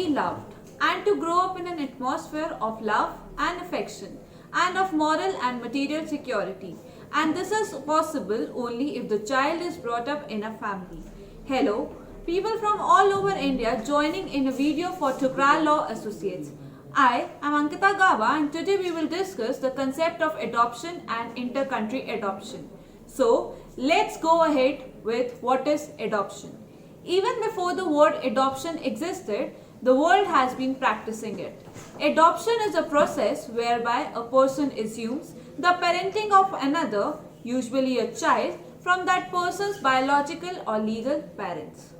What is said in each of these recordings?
loved and to grow up in an atmosphere of love and affection and of moral and material security. And this is possible only if the child is brought up in a family. Hello, people from all over India joining in a video for Thukral Law Associates. I am Ankita Gaba and today we will discuss the concept of adoption and inter-country adoption. So, let's go ahead with what is adoption. Even before the word adoption existed, the world has been practicing it. Adoption is a process whereby a person assumes the parenting of another, usually a child, from that person's biological or legal parents.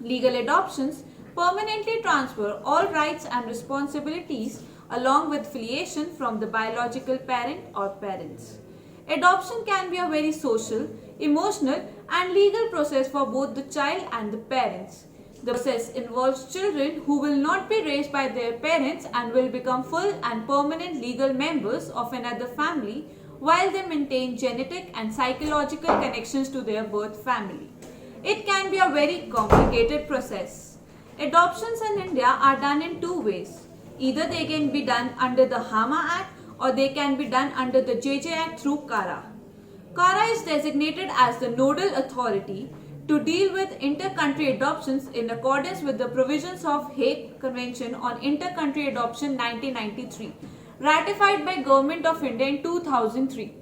Legal adoptions permanently transfer all rights and responsibilities along with filiation from the biological parent or parents. Adoption can be a very social, emotional and legal process for both the child and the parents. The process involves children who will not be raised by their parents and will become full and permanent legal members of another family while they maintain genetic and psychological connections to their birth family. It can be a very complicated process. Adoptions in India are done in two ways. Either they can be done under the HAMA Act or they can be done under the JJ Act through CARA. CARA is designated as the nodal authority to deal with inter-country adoptions in accordance with the provisions of Hague Convention on Inter-Country Adoption 1993, ratified by Government of India in 2003.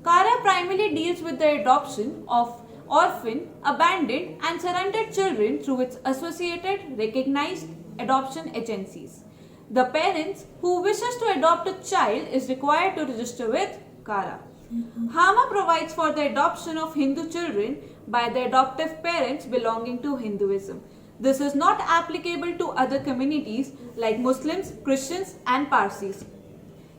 CARA primarily deals with the adoption of orphan, abandoned and surrendered children through its associated recognized adoption agencies. The parents who wishes to adopt a child is required to register with CARA. HAMA provides for the adoption of Hindu children by the adoptive parents belonging to Hinduism. This is not applicable to other communities like Muslims, Christians and Parsis.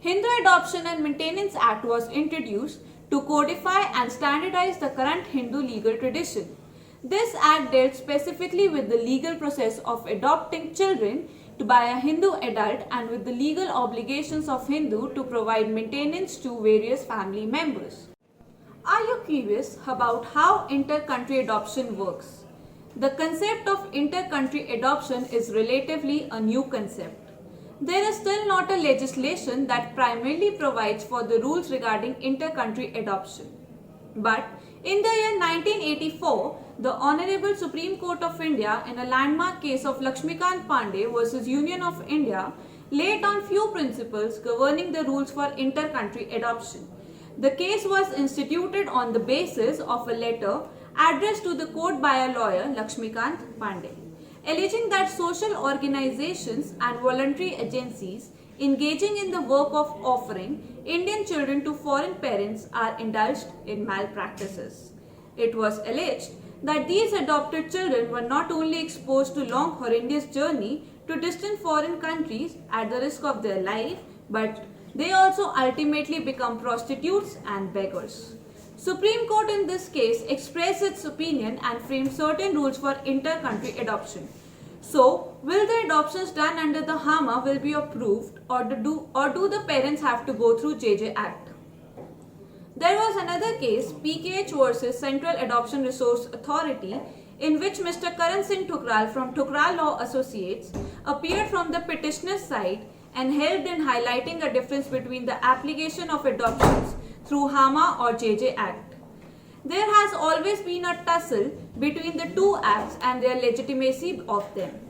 Hindu Adoption and Maintenance Act was introduced to codify and standardize the current Hindu legal tradition. This act dealt specifically with the legal process of adopting children by a Hindu adult and with the legal obligations of Hindu to provide maintenance to various family members. Are you curious about how inter-country adoption works? The concept of inter-country adoption is relatively a new concept. There is still not a legislation that primarily provides for the rules regarding inter-country adoption. But in the year 1984, the Honorable Supreme Court of India in a landmark case of Lakshmikant Pandey versus Union of India laid down few principles governing the rules for inter-country adoption. The case was instituted on the basis of a letter addressed to the court by a lawyer, Lakshmikant Pandey, alleging that social organizations and voluntary agencies engaging in the work of offering Indian children to foreign parents are indulged in malpractices. It was alleged that these adopted children were not only exposed to long horrendous journey to distant foreign countries at the risk of their life, but they also ultimately become prostitutes and beggars. Supreme Court in this case expressed its opinion and framed certain rules for inter-country adoption. So, will the adoptions done under the HAMA will be approved or do the parents have to go through JJ Act? There was another case, PKH versus Central Adoption Resource Authority, in which Mr. Karan Singh Thukral from Thukral Law Associates appeared from the petitioner's side and helped in highlighting a difference between the application of adoptions through HAMA or JJ Act. There has always been a tussle between the two acts and their legitimacy of them.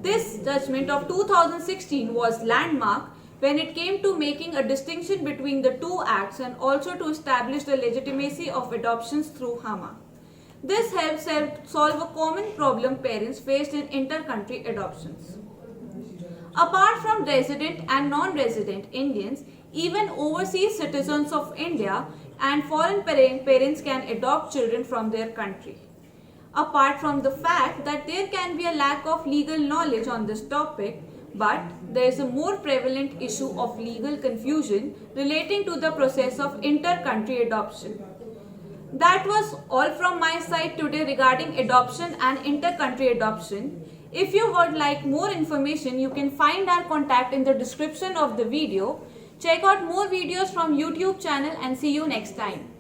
This judgment of 2016 was landmark when it came to making a distinction between the two acts and also to establish the legitimacy of adoptions through HAMA. This helps solve a common problem parents faced in inter-country adoptions. Apart from resident and non-resident Indians, even overseas citizens of India and foreign parents can adopt children from their country. Apart from the fact that there can be a lack of legal knowledge on this topic, but there is a more prevalent issue of legal confusion relating to the process of inter-country adoption. That was all from my side today regarding adoption and inter-country adoption. If you would like more information, you can find our contact in the description of the video. Check out more videos from YouTube channel and see you next time.